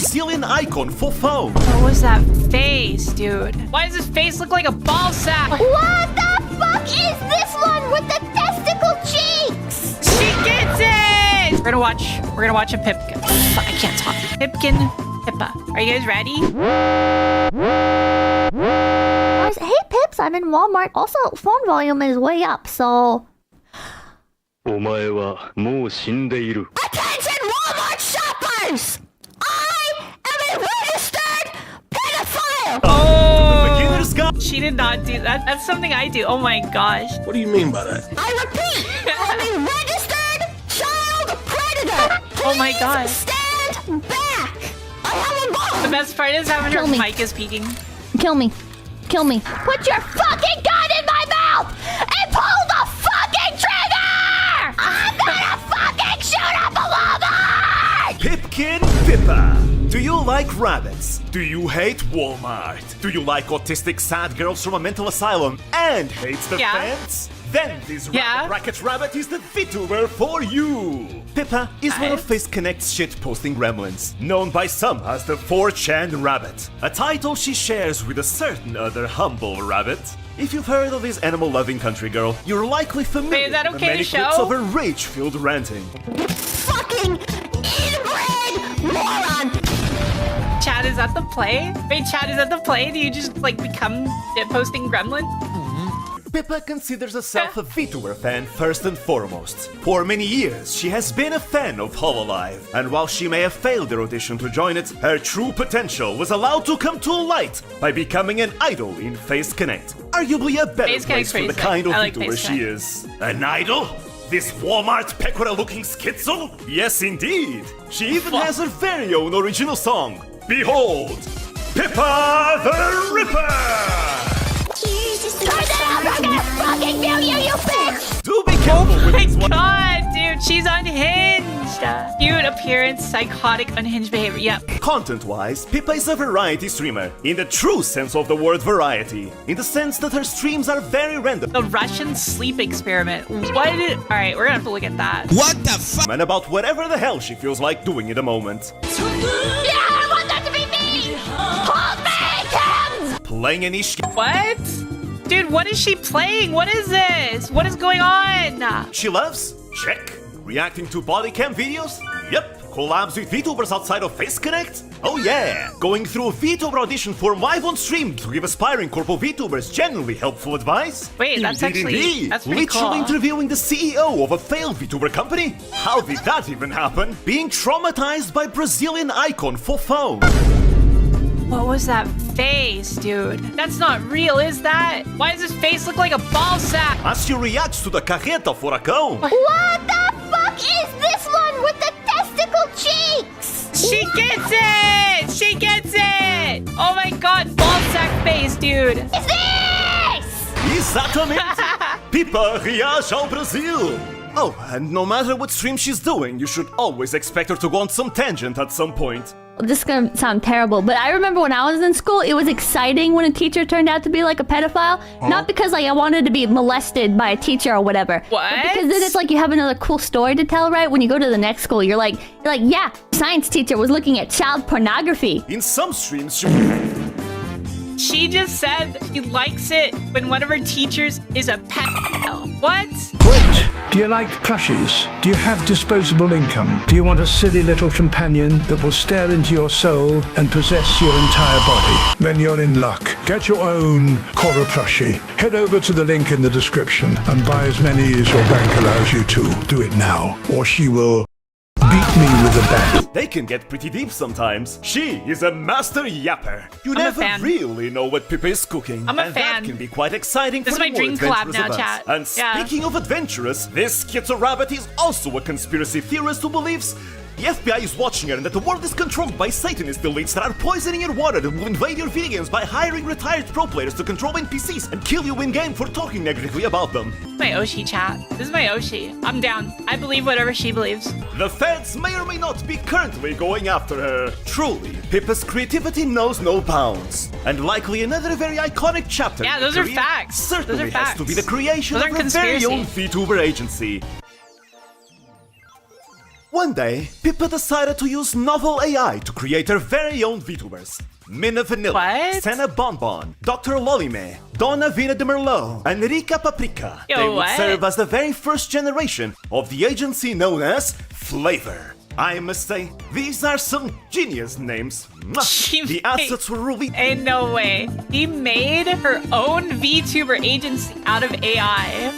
Brazilian icon for phone. What was that face, dude? Why does his face look like a ball sack? What the fuck is this one with the testicle cheeks? She gets it! We're gonna watch a Pipkin. Fuck, I can't talk. Pipkin Pippa. Are you guys ready? Hey Pips, I'm in Walmart. Also, phone volume is way up, so... Attention Walmart shoppers! I am a registered pedophile! Oh! Beginner's guide. She did not do that. That's something I do. Oh my gosh. What do you mean by that? I repeat, I'm a registered child predator! Oh my gosh. Stand back! I have a The bomb! best part is having her Kill me. mic is peaking. Kill me. Kill me. Put your fucking gun in my mouth! And pull the fucking trigger! I'm gonna fucking shoot up a Walmart! Pipkin Pippa. Do you like rabbits? Do you hate Walmart? Do you like autistic sad girls from a mental asylum and hates the Yeah. fence? Then this Yeah. Rabbit Brackets Rabbit is the VTuber for you! Pippa is one of Nice. Face Connect's shit-posting gremlins, known by some as the 4chan Rabbit, a title she shares with a certain other humble rabbit. If you've heard of this animal-loving country girl, you're likely familiar Wait, is that with the okay many to clips show? of her rage-filled ranting. Fucking inbred moron! Chad, is that the play? Wait, Chad, is that the play? Do you just like become posting gremlin? Pippa considers herself a VTuber fan first and foremost. For many years, she has been a fan of Hololive, and while she may have failed her audition to join it, her true potential was allowed to come to light by becoming an idol in Face Connect. Arguably a better Face place Connect's for the pretty kind of sick. I like VTuber Face she is. An idol? This Walmart Pecora-looking schizo? Yes, indeed. She even has her very own original song. Behold, Pippa the Ripper! Turn it off! I'm gonna fucking kill you, you bitch! Do be careful with My this one. god, dude, she's unhinged. Cute appearance, psychotic, unhinged behavior. Yep. Content-wise, Pippa is a variety streamer, in the true sense of the word variety, in the sense that her streams are very random The Russian sleep experiment. What did... Alright, we're gonna have to look at that. What the fuck? and about whatever the hell she feels like doing in the moment. Yeah, I want that to be me! Hold me, Kim! Playing any What? Dude, what is she playing? What is this? What is going on? she loves? Check. Reacting to body cam videos? Yep. Collabs with VTubers outside of Face Connect? Oh yeah! Going through a VTuber audition form live on stream to give aspiring corpo VTubers genuinely helpful advice? Wait, that's Indeed, actually- indeed. that's pretty Literally cool. interviewing the CEO of a failed VTuber company? How did that even happen? Being traumatized by Brazilian icon for phone. What was that face, dude? That's not real, is that? Why does his face look like a ball sack? As she reacts to the carreta furacão. What the fuck is this one with the testicle cheeks? She gets it! She gets it! Oh my god, ball sack face, dude. Is this? Exatamente! Pipa reage ao Brasil! Oh, and no matter what stream she's doing, you should always expect her to go on some tangent at some point. This is gonna sound terrible, but I remember when I was in school, it was exciting when a teacher turned out to be like a pedophile. Not because like I wanted to be molested by a teacher or whatever. What? But because then it's like you have another cool story to tell, right? When you go to the next school, you're like, yeah, science teacher was looking at child pornography. In some streams, She just said she likes it when one of her teachers is a pedophile. What? Wait, do you like plushies? Do you have disposable income? Do you want a silly little companion that will stare into your soul and possess your entire body? Then you're in luck. Get your own Kourra plushie. Head over to the link in the description and buy as many as your bank allows you to. Do it now, or she will beat me with a bat. they can get pretty deep sometimes. She is a master yapper. You I'm a never fan. really know what Pippa is cooking. I'm a and fan. that can be quite exciting This for is the my more dream collab adventurous now, of us. chat. And Yeah. speaking of adventurous, this schizo rabbit is also a conspiracy theorist who believes the FBI is watching her and that the world is controlled by Satanist elites that are poisoning your water and will invade your video games by hiring retired pro players to control NPCs and kill you in-game for talking negatively about them. My Oshi chat. This is my Oshi. I'm down. I believe whatever she believes. The feds may or may not be currently going after her. Truly, Pippa's creativity knows no bounds. And likely another very iconic chapter Yeah, in her those are career facts. certainly Those are has facts. to be the creation Those of aren't her very conspiracy. own VTuber agency. One day, Pippa decided to use novel AI to create her very own VTubers. Mina Vanilla, What? Senna Bonbon, Dr. Lolime, Donna Vina de Merlot, and Rika Paprika. Yo, They would what? serve as the very first generation of the agency known as Flavor. I must say, these are some genius names. Mwah. The assets were released. Ain't no way. He made her own VTuber agency out of AI.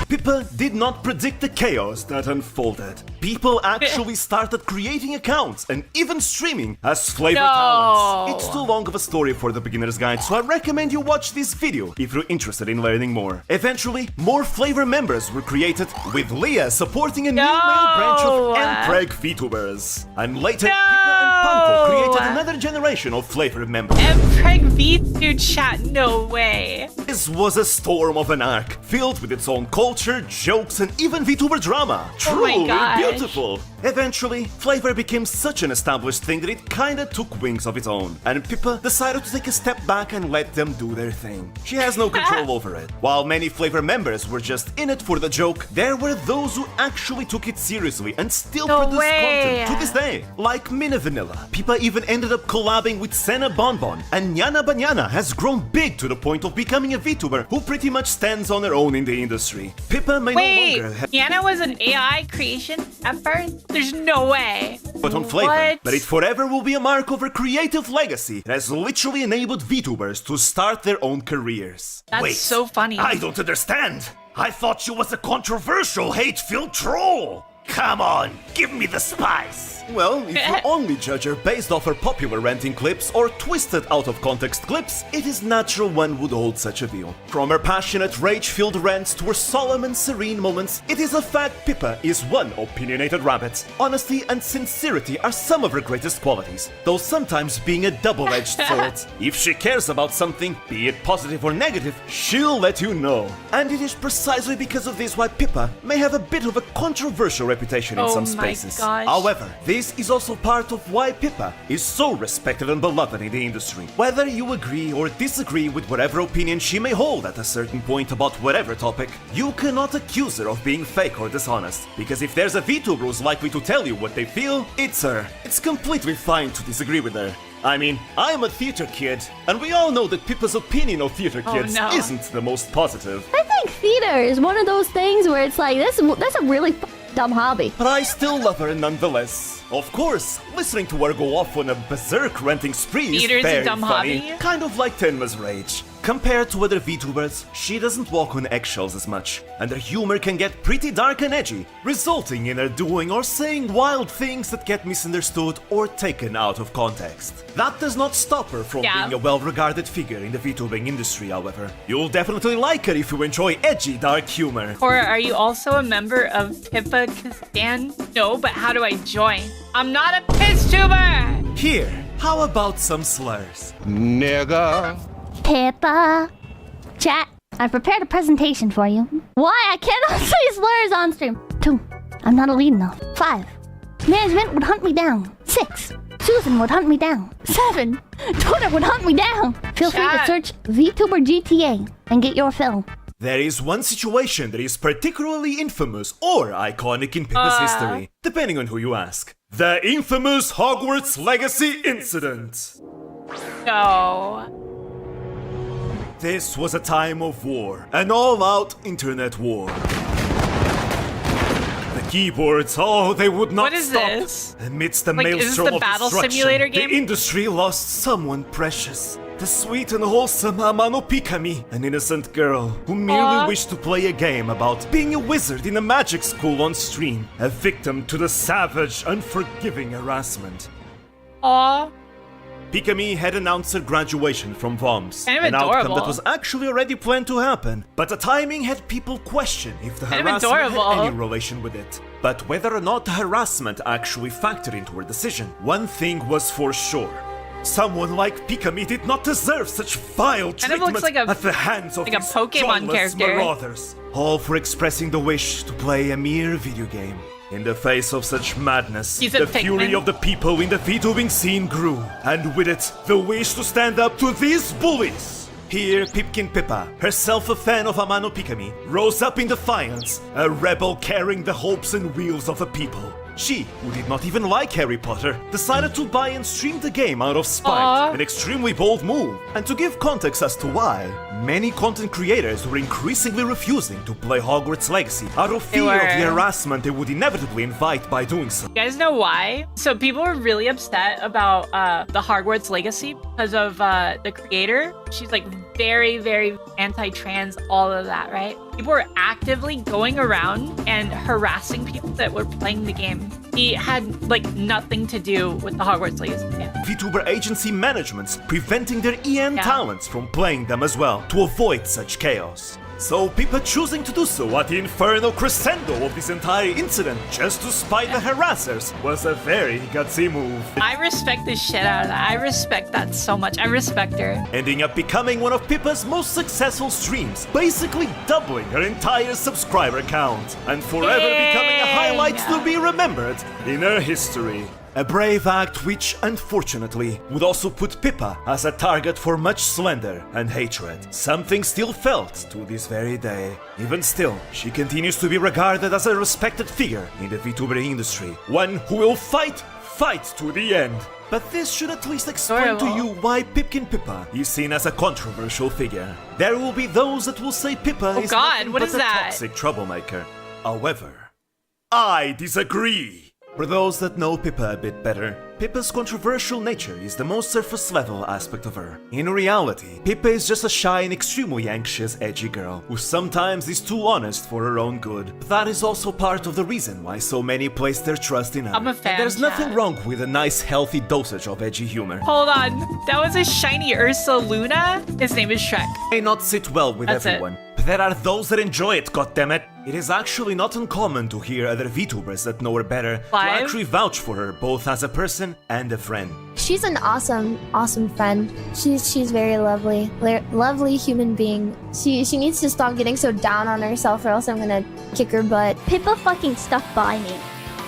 Pippa did not predict the chaos that unfolded. People actually started creating accounts and even streaming as Flavor No. talents. It's too long of a story for the beginner's guide, so I recommend you watch this video if you're interested in learning more. Eventually, more Flavor members were created, with Leah supporting a new male branch of Mpreg VTubers. And later, Pippa and Panko created another generation of Flavor members. Mpreg VTuber chat, no way. This was a storm of an arc, filled with its own culture, jokes, and even VTuber drama. Oh my Truly gosh. beautiful. Eventually, Flavor became such an established thing that it kinda took wings of its own, and Pippa decided to take a step back and let them do their thing. She has no control over it. While many Flavor members were just in it for the joke, there were those who actually took it seriously and still No produce way. content to this day, like Mina Vanilla. Pippa even ended up collabing with Senna Bonbon, and Nyana Banyana has grown big to the point of becoming a VTuber who pretty much stands on her own in the industry. Pippa may Wait, no longer have Yana was an AI creation at first? There's no way. but on Flavor, What? but it forever will be a mark of her creative legacy that has literally enabled VTubers to start their own careers. That's Wait, so funny. I don't understand. I thought you was a controversial, hate-filled troll. Come on, give me the spice. Well, if you only judge her based off her popular ranting clips or twisted out-of-context clips, it is natural one would hold such a view. From her passionate, rage-filled rants to her solemn and serene moments, it is a fact Pippa is one opinionated rabbit. Honesty and sincerity are some of her greatest qualities, though sometimes being a double-edged sword. If she cares about something, be it positive or negative, she'll let you know. And it is precisely because of this why Pippa may have a bit of a controversial reputation in Oh some my spaces. gosh. However, this is also part of why Pippa is so respected and beloved in the industry. Whether you agree or disagree with whatever opinion she may hold at a certain point about whatever topic, you cannot accuse her of being fake or dishonest. Because if there's a VTuber who's likely to tell you what they feel, it's her. It's completely fine to disagree with her. I mean, I'm a theater kid, and we all know that Pippa's opinion of theater Oh, kids no. isn't the most positive. I think theater is one of those things where it's like, that's a really dumb hobby. But I still love her nonetheless. Of course, listening to her go off on a berserk ranting spree Theater's is a very dumb funny. hobby? Kind of like Tenma's rage. Compared to other VTubers, she doesn't walk on eggshells as much, and her humor can get pretty dark and edgy, resulting in her doing or saying wild things that get misunderstood or taken out of context. That does not stop her from Yeah. being a well-regarded figure in the VTubing industry, however. You'll definitely like her if you enjoy edgy, dark humor. Kourra, are you also a member of Pippa Kastan? No, but how do I join? I'm not a piss tuber! Here, how about some slurs? Nigga. Pippa. Chat, I prepared a presentation for you. Why I cannot say slurs on stream. 2. I'm not a lead enough. 5. Management would hunt me down. 6. Susan would hunt me down. 7. Twitter would hunt me down. Feel free to Chat. search VTuber GTA and get your fill. There is one situation that is particularly infamous or iconic in Pippa's history, depending on who you ask. The infamous Hogwarts Legacy Incident. No. This was a time of war, an all-out internet war. The keyboards, oh, they would not What is stop. this? Amidst the Like, is this maelstrom the of battle destruction, simulator game? the industry lost someone precious. The sweet and wholesome Amano Pikami, an innocent girl who merely Aw. wished to play a game about being a wizard in a magic school on stream, a victim to the savage, unforgiving harassment. Aw. Pikami had announced her graduation from VOMS, Kind of an outcome adorable. that was actually already planned to happen, but the timing had people question if the Kind of harassment had adorable. any relation with it. But whether or not the harassment actually factored into her decision, one thing was for sure. Someone like Pikami did not deserve such vile Kind of treatment looks like a- at the hands of like a these Pokemon joyless character. marauders. All for expressing the wish to play a mere video game. In the face of such madness, He's a the fury Pikmin. of the people in the VTubing scene grew, and with it, the wish to stand up to these bullies. Here, Pipkin Pippa, herself a fan of Amano Pikami, rose up in defiance, a rebel carrying the hopes and wheels of a people. She, who did not even like Harry Potter, decided to buy and stream the game out of spite, an extremely bold move. And to give context as to why, many content creators were increasingly refusing to play Hogwarts Legacy out of fear of the harassment they would inevitably invite by doing so. You guys know why? So people were really upset about the Hogwarts Legacy because of the creator. She's like very, very anti-trans, all of that, right? People were actively going around and harassing people that were playing the game. He had like nothing to do with the Hogwarts Legacy game. VTuber agency managements preventing their EN talents from playing them as well to avoid such chaos. So Pipa choosing to do so at the infernal crescendo of this entire incident just to spite the harassers was a very gutsy move. I respect the shit out of that. I respect that so much. I respect her. Ending up becoming one of Pippa's most successful streams, basically doubling her entire subscriber count, and forever becoming a highlight to be remembered in her history. A brave act which, unfortunately, would also put Pippa as a target for much slander and hatred, something still felt to this very day. Even still, she continues to be regarded as a respected figure in the VTuber industry, one who will fight to the end. But this should at least explain to you why Pipkin Pippa is seen as a controversial figure. There will be those that will say Pippa is nothing but a toxic troublemaker. However, I disagree. For those that know Pippa a bit better, Pippa's controversial nature is the most surface-level aspect of her. In reality, Pippa is just a shy and extremely anxious, edgy girl who sometimes is too honest for her own good. But that is also part of the reason why so many place their trust in her. I'm a fan. There's nothing wrong with a nice, healthy dosage of edgy humor. Hold on, that was a shiny Ursa Luna? His name is Shrek. May not sit well with everyone. But there are those that enjoy it, goddammit. It is actually not uncommon to hear other VTubers that know her better to actually vouch for her both as a person and a friend. She's an awesome friend. She's very lovely. Lovely human being. She needs to stop getting so down on herself or else I'm gonna kick her butt. Pippa fucking stuck by me.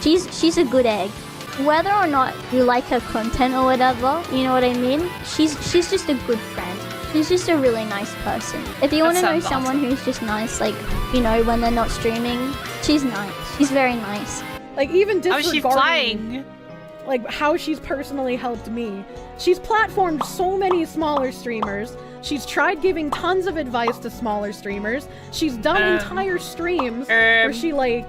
She's a good egg. Whether or not you like her content or whatever, you know what I mean? She's just a good friend. She's just a really nice person. If you want to know someone who's just nice, like, you know, when they're not streaming, she's nice. She's very nice. Like, even disregarding... How's she flying? Like, how she's personally helped me. She's platformed so many smaller streamers. She's tried giving tons of advice to smaller streamers. She's done entire streams where she, like,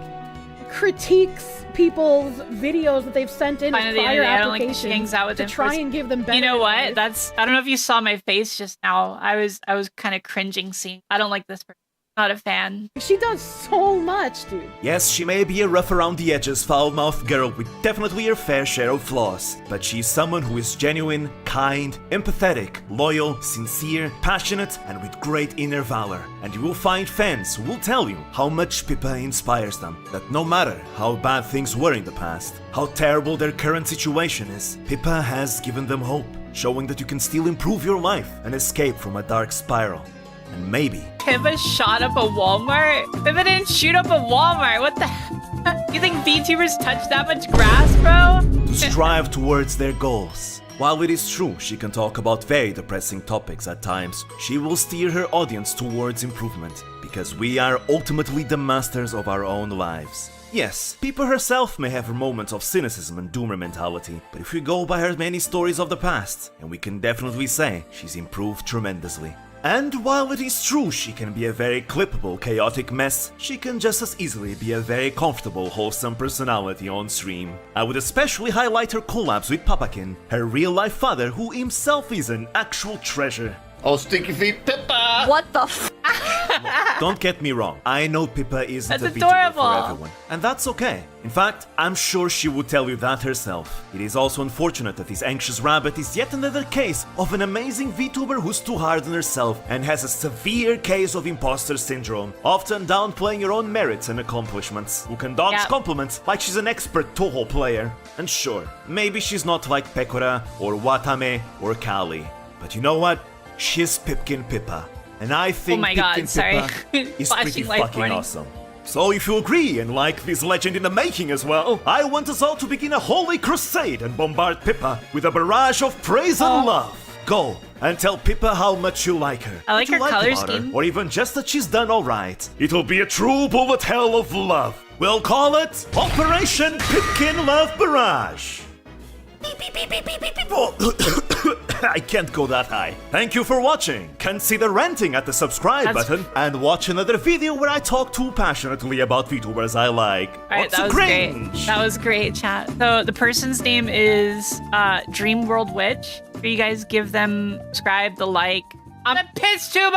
critiques people's videos that they've sent in as prior applications to try and give them better You know what? advice. I don't know if you saw my face just now. I was kind of cringing seeing. I don't like this person. Not a fan. She does so much, dude. Yes, she may be a rough around the edges, foul-mouthed girl with definitely her fair share of flaws, but she's someone who is genuine, kind, empathetic, loyal, sincere, passionate, and with great inner valor. And you will find fans who will tell you how much Pippa inspires them, that no matter how bad things were in the past, how terrible their current situation is, Pippa has given them hope, showing that you can still improve your life and escape from a dark spiral. And maybe Pippa shot up a Walmart? Pippa didn't shoot up a Walmart. What the heck? You think VTubers touch that much grass, bro? to strive towards their goals. While it is true she can talk about very depressing topics at times, she will steer her audience towards improvement, because we are ultimately the masters of our own lives. Yes, Pipa herself may have her moments of cynicism and doomer mentality, but if we go by her many stories of the past, and we can definitely say she's improved tremendously. And while it is true she can be a very clippable, chaotic mess, she can just as easily be a very comfortable, wholesome personality on stream. I would especially highlight her collabs with Papakin, her real-life father who himself is an actual treasure. Oh, Stinky Feet Pippa! What the f- Look, don't get me wrong, I know Pippa isn't a VTuber for everyone, and that's okay. In fact, I'm sure she would tell you that herself. It is also unfortunate that this anxious rabbit is yet another case of an amazing VTuber who's too hard on herself and has a severe case of imposter syndrome, often downplaying her own merits and accomplishments, who can dodge compliments like she's an expert Toho player. And sure, maybe she's not like Kourra or Watame or Kali, but you know what? She's Pipkin Pippa. And I think Pipkin Pippa is pretty fucking awesome. So if you agree and like this legend in the making as well, I want us all to begin a holy crusade and bombard Pippa with a barrage of praise and love. Go, and tell Pippa how much you like her. I like That you her color about scheme. or even just that she's done alright. It'll be a true bullet hell of love. We'll call it Operation Pipkin Love Barrage. I can't go that high. Thank you for watching. Consider ranting at the subscribe button and watch another video where I talk too passionately about VTubers I like. Alright, that was great. That was great, chat. So the person's name is Dream World Witch. You guys give them subscribe, the like. I'm a piss tuber!